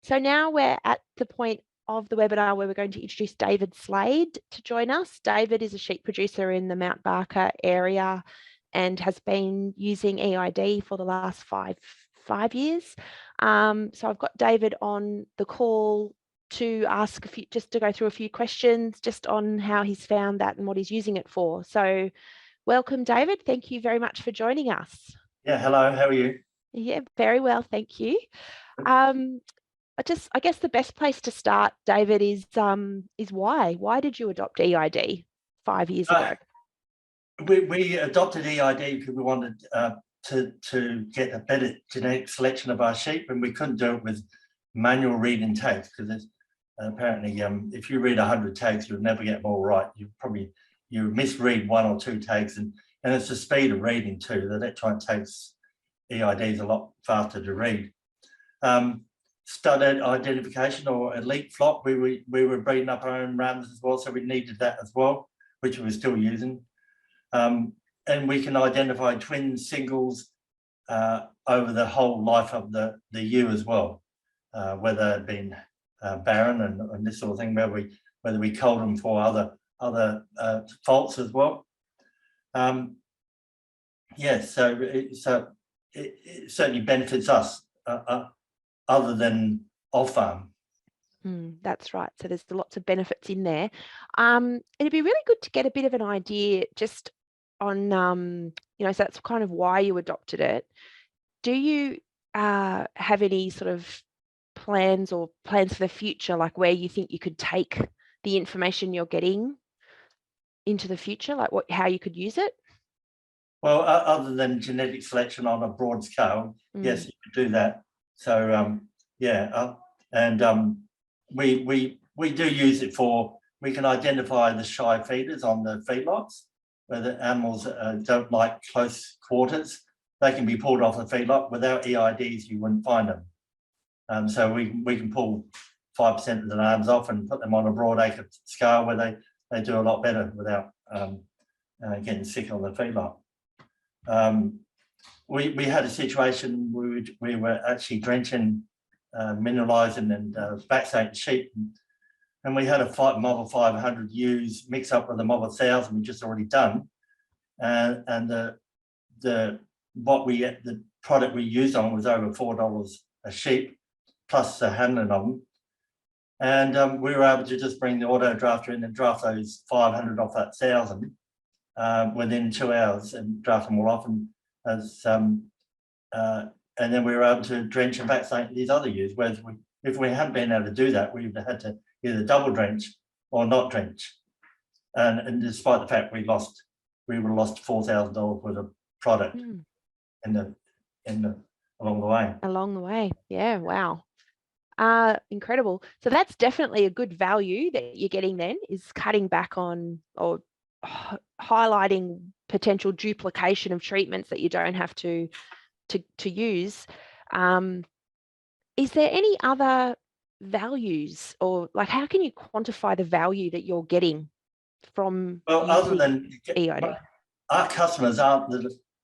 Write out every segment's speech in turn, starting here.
So now we're at the point of the webinar where we're going to introduce David Slade to join us. David is a sheep producer in the Mount Barker area and has been using EID for the last five years. So I've got David on the call to ask just to go through a few questions just on how he's found that and what he's using it for. So welcome, David. Thank you very much for joining us. Yeah, hello, how are you? Yeah, very well, thank you. I guess the best place to start, David, is why? Why did you adopt EID 5 years ago? We adopted EID because we wanted to get a better genetic selection of our sheep, and we couldn't do it with manual reading tags because apparently if you read 100 tags, you'll never get them all right. You misread 1 or 2 tags, and it's the speed of reading too. The electronic tags EID is a lot faster to read. Stud identification or elite flock, we were breeding up our own rams as well, so we needed that as well, which we were still using. And we can identify twin singles over the whole life of the ewe as well, whether it been barren and this sort of thing, whether we cull them for other faults as well. Yes, so it certainly benefits us other than off farm. That's right. So there's lots of benefits in there. It'd be really good to get a bit of an idea just on, so that's kind of why you adopted it. Do you have any sort of plans for the future, like where you think you could take the information you're getting into the future, like how you could use it? Well, other than genetic selection on a broad scale, yes, you could do that. So yeah, and we do use it for, we can identify the shy feeders on the feedlots, where the animals don't like close quarters. They can be pulled off the feedlot. Without EIDs, you wouldn't find them. So we can pull 5% of the lambs off and put them on a broad acre scale where they do a lot better without getting sick on the feedlot. We had a situation where we were actually drenching, mineralising and vaccinating sheep, and we had a Model 500 ewes mix up with a Model 1000 we just already done, and the product we used on was over $4 a sheep plus the handling of them, and we were able to just bring the auto drafter in and draft those 500 off that 1000 within 2 hours and draft them all off, and then we were able to drench and vaccinate these other ewes. Whereas if we hadn't been able to do that, we would have had to either double drench or not drench. And despite the fact we would have lost $4,000 worth of product along the way. Along the way, yeah, wow. Incredible. So that's definitely a good value that you're getting then, is cutting back on or highlighting potential duplication of treatments that you don't have to use. Is there any other values, or like how can you quantify the value that you're getting from other than EID? Our customers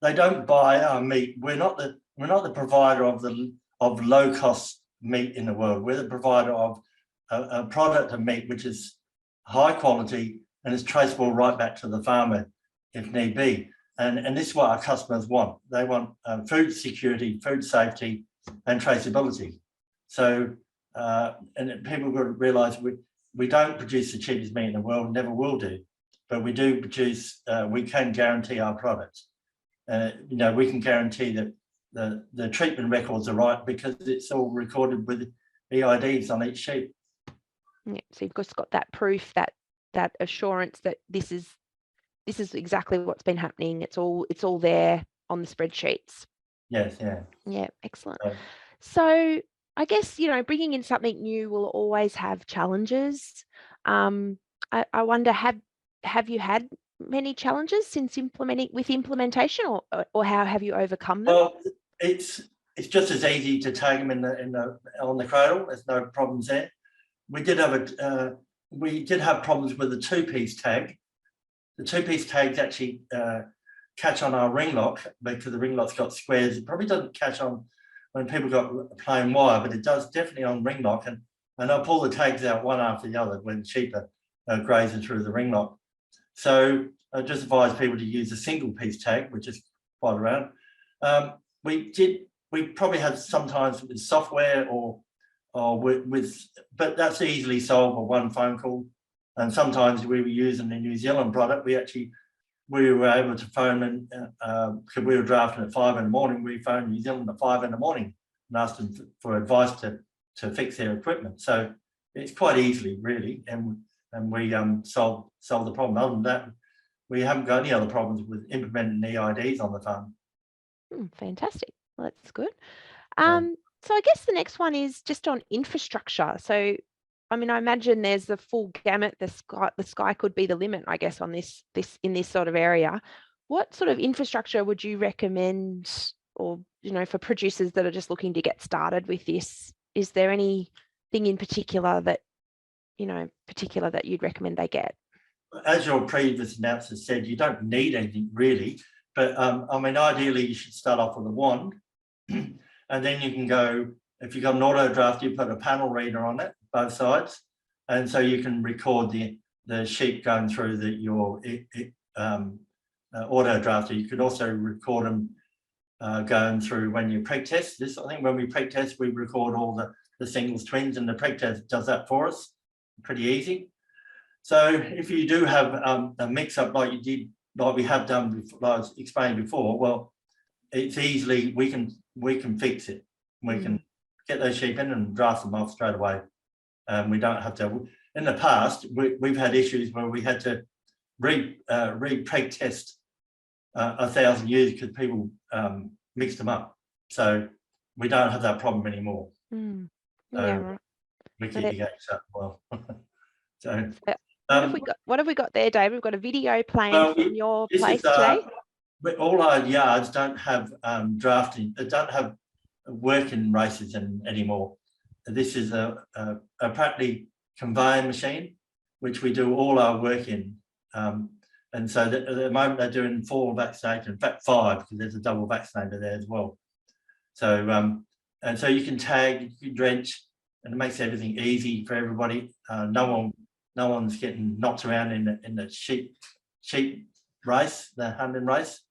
they don't buy our meat. We're not the provider of low cost meat in the world. We're the provider of a product of meat which is high quality and is traceable right back to the farmer if need be. And this is what our customers want. They want food security, food safety, and traceability. So, and people got to realise we don't produce the cheapest meat in the world, never will do, but we do produce. We can guarantee our products. We can guarantee that the treatment records are right because it's all recorded with EIDs on each sheep. Yeah, so you've just got that proof, that assurance that this is exactly what's been happening. It's all there on the spreadsheets. Yes, yeah. Yeah, excellent. So I guess, bringing in something new will always have challenges. I wonder, have you had many challenges since implementation, or how have you overcome them? Well, it's just as easy to tag them on the cradle. There's no problems there. We did have problems with the 2-piece tag. The 2-piece tags actually catch on our ring lock because the ring lock's got squares. It probably doesn't catch on when people got plain wire, but it does definitely on ring lock. And I'll pull the tags out one after the other when sheep are grazing through the ring lock. So I just advise people to use a single piece tag, which is quite around. We probably had sometimes with software or but that's easily solved with one phone call. And sometimes we were using the New Zealand product. We were able to phone and because we were drafting at 5 in the morning, we phoned New Zealand at 5 in the morning and asked them for advice to fix their equipment. So it's quite easily really, and we solved the problem. Other than that, we haven't got any other problems with implementing EIDs on the farm. Fantastic. Well, that's good. So I guess the next one is just on infrastructure. So, I mean, I imagine there's the full gamut. The sky could be the limit, I guess, on in this sort of area. What sort of infrastructure would you recommend, or for producers that are just looking to get started with this? Is there anything in particular that you'd recommend they get? As your previous announcer said, you don't need anything really, but I mean, ideally you should start off with a wand, and then you can go, if you've got an auto draft, you put a panel reader on it, both sides, and so you can record the sheep going through your auto drafter. You could also record them going through when you preg test. I think when we preg test, we record all the singles, twins, and the preg test does that for us. Pretty easy. So if you do have a mix-up like we have done before, like I was explaining before, well, it's easily, we can fix it. We can get those sheep in and draft them off straight away. We don't have to. In the past, we've had issues where we had to re-preg test 1,000 ewes because people mixed them up. So we don't have that problem anymore. Yeah, right. We keep the gates up well. So what have we got there, Dave? We've got a video playing from your place today. All our yards don't have drafting. They don't have working races anymore. This is a practically conveyor machine, which we do all our work in. And so at the moment they're doing 4 vaccinated, in fact 5, because there's a double vaccinator there as well. So and so you can tag, you can drench, and it makes everything easy for everybody. No one's getting knocked around in the sheep race, the hunting race.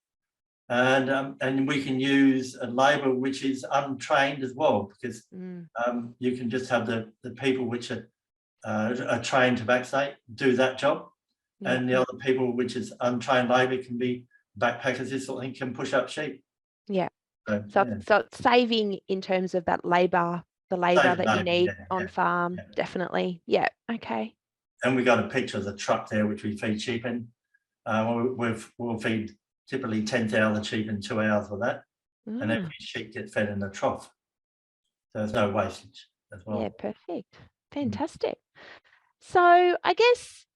And we can use a labour which is untrained as well, because you can just have the people which are trained to vaccinate do that job, and the other people which is untrained labour can be backpackers, this sort of thing, can push up sheep. Yeah. So it's saving in terms of that labour, the labour that you need on farm, definitely. Yeah. Okay. And we got a picture of the truck there which we feed sheep in. We'll feed typically 10,000 sheep in 2 hours with that, and every sheep gets fed in a trough, so there's no wastage as well. Yeah, perfect, fantastic. So I guess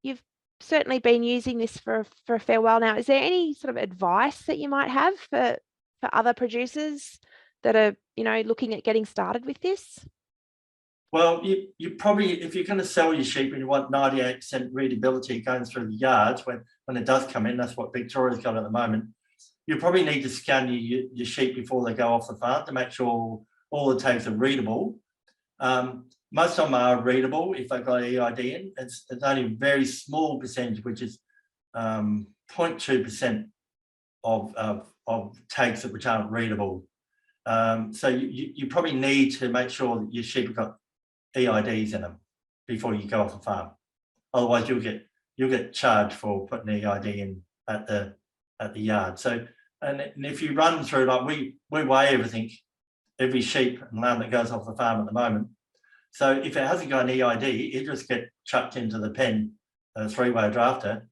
you've certainly been using this for a fair while now. Is there any sort of advice that you might have for other producers that are looking at getting started with this? Well, you probably, if you're going to sell your sheep and you want 98% readability going through the yards when it does come in, that's what Victoria's got at the moment, you probably need to scan your sheep before they go off the farm to make sure all the tags are readable. Most of them are readable if they've got EID in. It's only a very small percentage, which is 0.2% of tags which aren't readable. So you probably need to make sure that your sheep have got EIDs in them before you go off the farm. Otherwise, you'll get charged for putting EID in at the yard. So and if you run through, like we weigh everything, every sheep and lamb that goes off the farm at the moment. So if it hasn't got an EID, it just get chucked into the pen, a 3-way drafter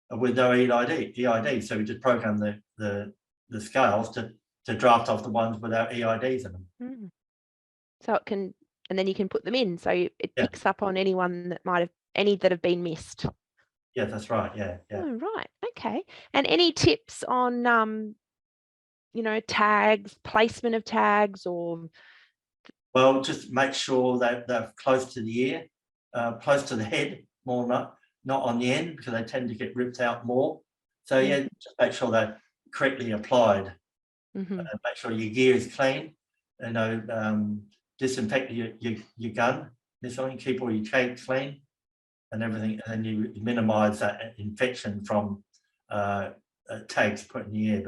with no EID. So we just program the scales to draft off the ones without EIDs in them. So it can, and then you can put them in, so it picks up on anyone that that have been missed. Yeah, that's right. Yeah. Oh, right. Okay. And any tips on tags, placement of tags, or? Well, just make sure that they're close to the ear, close to the head, more not on the end, because they tend to get ripped out more. So yeah, just make sure they're correctly applied. Make sure your gear is clean, you know, disinfect your gun, this one, keep all your cage clean and everything, and then you minimize that infection from tags put in the air.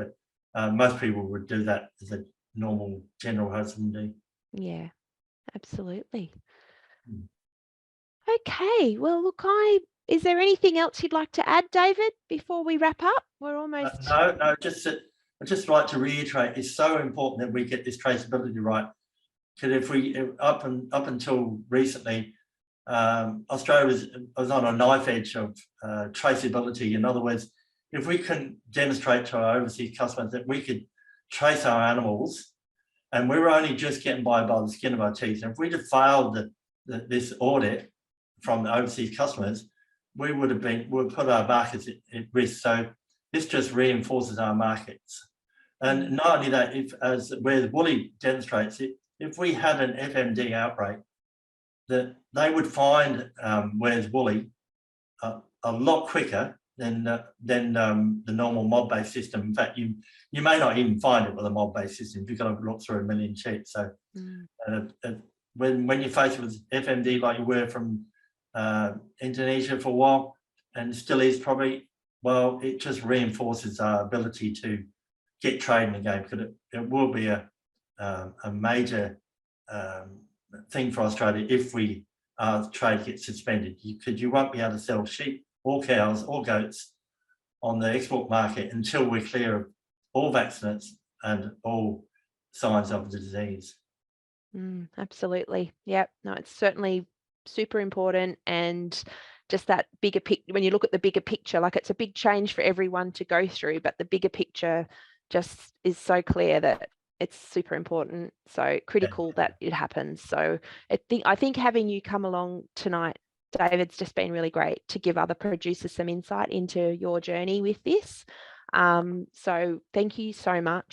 But most people would do that as a normal general husbandry. Yeah, absolutely. Mm. Okay, well, look, is there anything else you'd like to add, David, before we wrap up? We're almost. No, I'd just like to reiterate, it's so important that we get this traceability right. Because if we, up until recently, Australia was on a knife edge of traceability. In other words, if we can demonstrate to our overseas customers that we could trace our animals, and we were only just getting by the skin of our teeth, and if we'd have failed this audit from the overseas customers, we would put our markets at risk. So this just reinforces our markets. And not only that, as where the woolly demonstrates it, if we had an FMD outbreak, that they would find Where's Woolly a lot quicker than the normal mob-based system. In fact, you may not even find it with a mob-based system. You've got to look through a million sheets. So when you're faced with FMD like you were from Indonesia for a while, and still is probably, well, it just reinforces our ability to get trading again, because it will be a major thing for Australia if trade gets suspended, because you won't be able to sell sheep or cows or goats on the export market until we're clear of all vaccinates and all signs of the disease. Absolutely. Yep. No, it's certainly super important, and just that bigger picture, when you look at the bigger picture, like it's a big change for everyone to go through, but the bigger picture just is so clear that it's super important, so critical that it happens. So I think having you come along tonight, David's just been really great to give other producers some insight into your journey with this. So thank you so much.